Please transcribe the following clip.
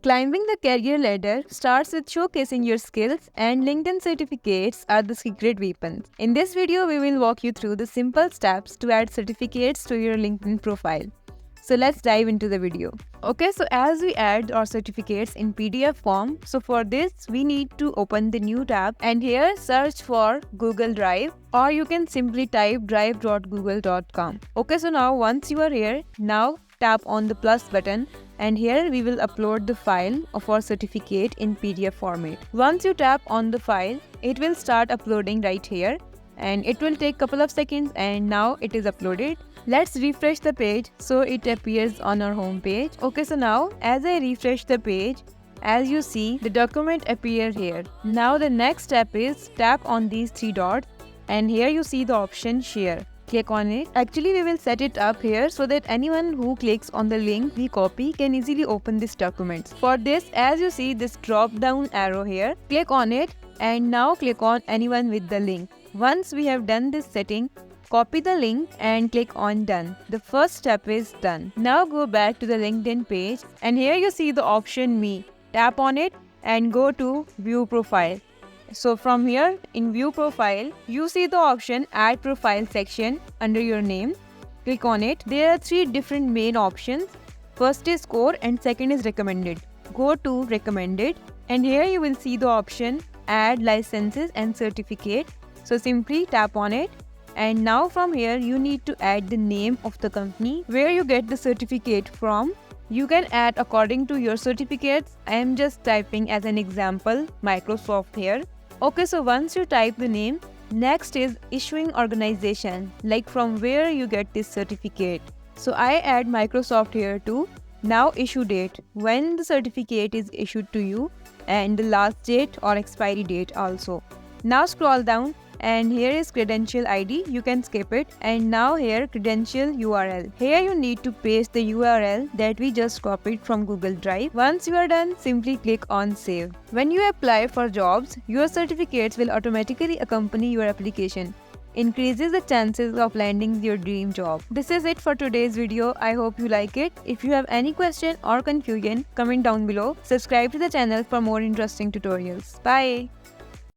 Climbing the career ladder starts with showcasing your skills, and LinkedIn certificates are the secret weapons. In this video, we will walk you through the simple steps to add certificates to your LinkedIn profile. So let's dive into the video. Okay, so as we add our certificates in PDF form, so for this we need to open the new tab and here search for Google Drive, or you can simply type drive.google.com. Okay, so now once you are here, now tap on the plus button and here we will upload the file of our certificate in PDF format. Once you tap on the file, it will start uploading right here and it will take couple of seconds, and now it is uploaded. Let's refresh the page so it appears on our home page. Okay, so now as I refresh the page, as you see the document appear here. Now the next step is tap on these three dots and here you see the option share. Click on it. Actually, we will set it up here so that anyone who clicks on the link we copy can easily open this document. For this, as you see this drop down arrow here, click on it and now click on anyone with the link. Once we have done this setting, copy the link and click on done. The first step is done. Now go back to the LinkedIn page and here you see the option me. Tap on it and go to view profile. So from here in view profile, you see the option add profile section under your name. Click on it. There are three different main options. First is core and second is recommended. Go to recommended and here you will see the option add licenses and certificate. So simply tap on it. And now from here you need to add the name of the company where you get the certificate from. You can add according to your certificates. I am just typing as an example Microsoft here. Okay, so once you type the name, next is issuing organization, like from where you get this certificate. So I add Microsoft here too. Now issue date, when the certificate is issued to you, and the last date or expiry date also. Now scroll down and here is credential ID, you can skip it, and now here credential URL. Here you need to paste the URL that we just copied from Google Drive. Once you are done, simply click on save. When you apply for jobs, your certificates will automatically accompany your application. Increases the chances of landing your dream job. This is it for today's video. I hope you like it. If you have any question or confusion, comment down below. Subscribe to the channel for more interesting tutorials. Bye.